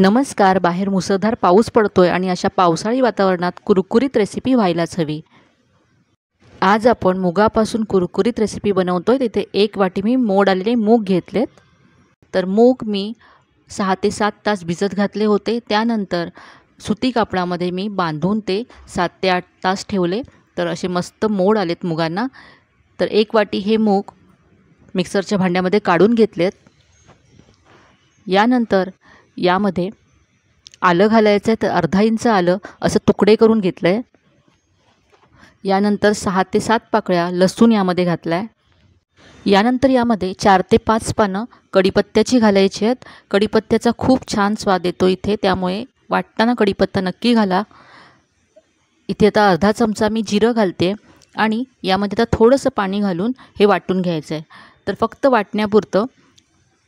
नमस्कार. बाहेर मुसळधार पाऊस पडतोय आणि अशा पावसाळी वातावरणात कुरकुरीत रेसिपी व्हायलाच हवी. आज आपण मुगापासून कुरकुरीत रेसिपी बनवतोय. तिथे 1 वाटी मी मोड आलेले मूग घेतलेत. तर मूग मी 6 ते 7 तास भिजत घातले होते. त्यानंतर सुती कापडामध्ये मी बांधून ते 7 ते 8 तास ठेवले. तर असे मस्त मोड आलेत मुगांना. तर 1 वाटी हे मूग मिक्सरच्या भांड्यामध्ये काढून घेतलेत. यानंतर यामध्ये आलं घालायचं आहे. तर अर्धा इंच आलं असं तुकडे करून घेतलं आहे. यानंतर 6 ते 7 पाकळ्या लसूण यामध्ये घातला आहे. यानंतर यामध्ये 4 ते 5 पानं कढीपत्त्याची घालायची आहेत. कढीपत्त्याचा खूप छान स्वाद येतो इथे, त्यामुळे वाटताना कढीपत्ता नक्की घाला. इथे आता अर्धा चमचा मी जिरं घालते आणि यामध्ये आता थोडंसं पाणी घालून हे वाटून घ्यायचं आहे. तर फक्त वाटण्यापुरतं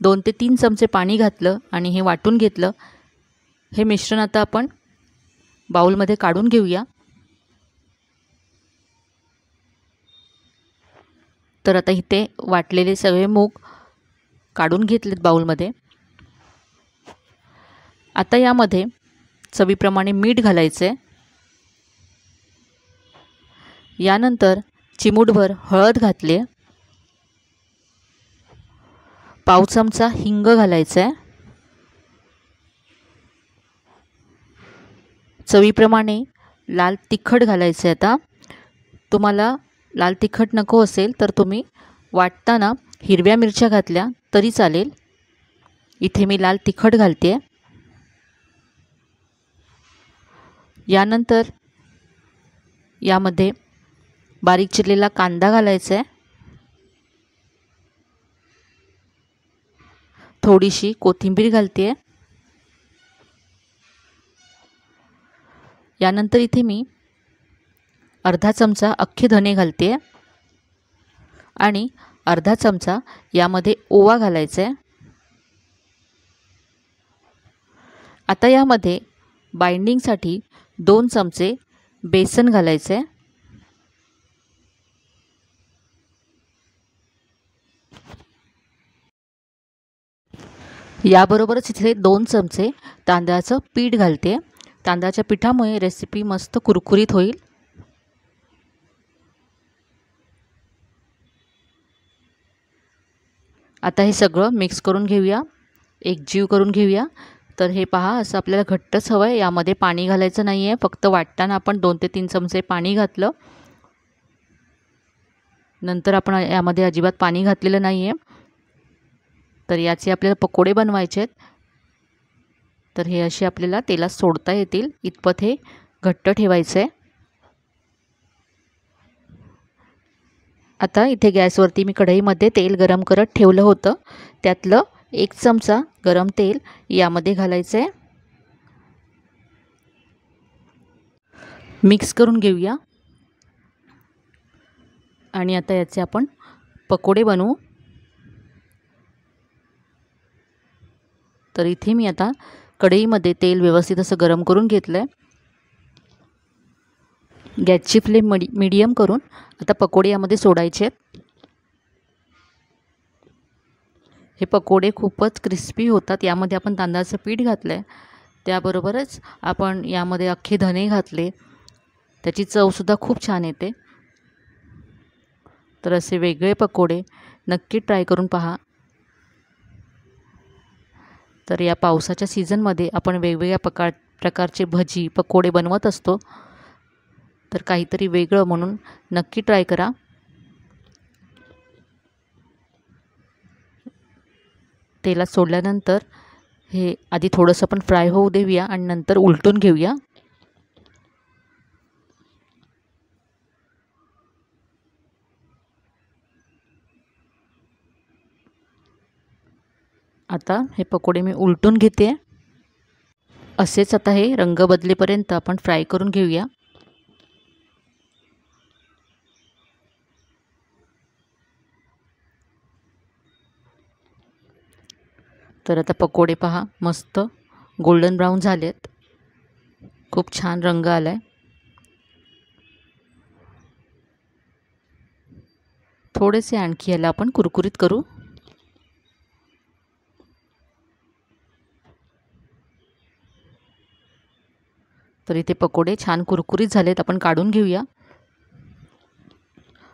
2 ते 3 चमचे पाणी घातलं आणि हे वाटून घेतलं. हे मिश्रण आता आपण बाउलमध्ये काढून घेऊया. तर आता इथे वाटलेले सगळे मूग काढून घेतलेत बाउलमध्ये. आता यामध्ये चवीप्रमाणे मीठ घालायचं आहे. यानंतर चिमूटभर हळद घातली आहे. पाव चमचा हिंग घालायचं आहे. चवीप्रमाणे लाल तिखट घालायचं आहे. आता तुम्हाला लाल तिखट नको असेल तर तुम्ही वाटताना हिरव्या मिरच्या घातल्या तरी चालेल. इथे मी लाल तिखट घालते आहे. यानंतर यामध्ये बारीक चिरलेला कांदा घालायचा आहे. थोडीशी कोथिंबीर घालते आहे. यानंतर इथे मी अर्धा चमचा अख्खे धने घालते आहे आणि अर्धा चमचा यामध्ये ओवा घालायचा आहे. आता यामध्ये बाइंडिंगसाठी 2 चमचे बेसन घालायचे आहे. याबरोबरच इथे 2 चमचे तांदळाचं पीठ घालते. तांदळाच्या पिठामुळे रेसिपी मस्त कुरकुरीत होईल. आता हे सगळं मिक्स करून घेऊया, एकजीव करून घेऊया. तर हे पहा, असं आपल्याला घट्टच हवं आहे. यामध्ये पाणी घालायचं नाही आहे. फक्त वाटताना आपण 2 ते 3 चमचे पाणी घातलं. नंतर आपण यामध्ये अजिबात पाणी घातलेलं नाही आहे. तर याचे आपल्याला पकोडे बनवायचे आहेत. तर हे असे आपल्याला तेलात सोडता येतील इतपत हे घट्ट ठेवायचं आहे. आता इथे गॅसवरती मी कढईमध्ये तेल गरम करत ठेवलं होतं. त्यातलं 1 चमचा गरम तेल यामध्ये घालायचं आहे. मिक्स करून घेऊया आणि आता याचे आपण पकोडे बनवू. तर इथे मी आता कढईमध्ये तेल व्यवस्थित असं गरम करून घेतलं आहे. गॅसची फ्लेम मीडियम करून आता पकोडे यामध्ये सोडायचे आहेत. हे पकोडे खूपच क्रिस्पी होतात. यामध्ये आपण तांदळाचं पीठ घातलं आहे, त्याबरोबरच आपण यामध्ये अख्खे धने घातले. त्याची चवसुद्धा खूप छान येते. तर असे वेगळे पकोडे नक्की ट्राय करून पहा. तर या पावसाच्या सीझनमध्ये आपण वेगवेगळ्या प्रकारचे भजी पकोडे बनवत असतो. तर काहीतरी वेगळं म्हणून नक्की ट्राय करा. तेलात सोडल्यानंतर हे आधी थोडंसं आपण फ्राय होऊ देऊया आणि नंतर उलटून घेऊया. आता हे पकोडे मी उलटून घेते. असेच आता हे रंग बदलेपर्यंत आपण फ्राय करून घेऊया. तर आता पकोडे पहा, मस्त गोल्डन ब्राऊन झालेत. खूप छान रंग आला आहे. थोडेसे आणखी याला आपण कुरकुरीत करू. तर इथे पकोडे छान कुरकुरीत झालेत, आपण काढून घेऊया।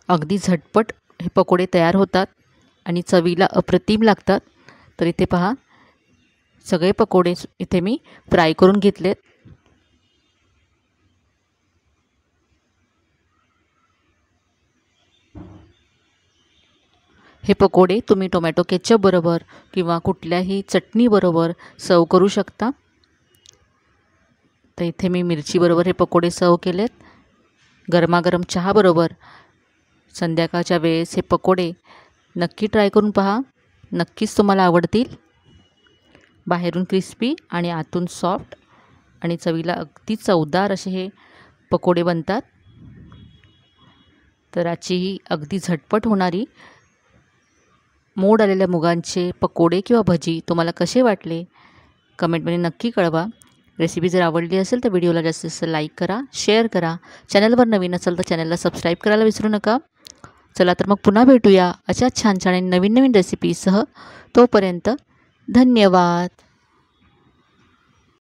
अगदी झटपट हे पकोडे तयार होतात आणि चवीला अप्रतिम लागतात। तर इथे पहा, सगळे पकोडे इथे मी फ्राय करून घेतलेत। हे पकोडे तुम्ही टोमॅटो केचप बरोबर किंवा कुठल्याही चटणी बरोबर सर्व करू शकता। तर इथे मी मिरची बरोबर हे पकोडे सर्व केलेत। गरमागरम चहा बरोबर संध्याकाळच्या वेळेस हे पकोडे नक्की ट्राय करून पहा, नक्कीच तुम्हाला आवडतील। बाहेरून क्रिस्पी आणि आतून सॉफ्ट आणि चवीला अगदी चवदार असे हे पकोडे बनतात। तर आजची ही अगदी झटपट होणारी मोड आलेल्या मुगांचे पकोडे किंवा भजी तुम्हाला कसे वाटले कमेंटमध्ये नक्की कळवा। रेसिपी जर आवडली असेल तर व्हिडिओला जास्तीत जास्त लाईक करा, शेअर करा। चॅनलवर नवीन असेल तर चॅनलला सबस्क्राईब करायला विसरू नका। चला तर मग पुन्हा भेटूया अशाच छान छान नवीन नवीन रेसिपीसह। तोपर्यंत धन्यवाद।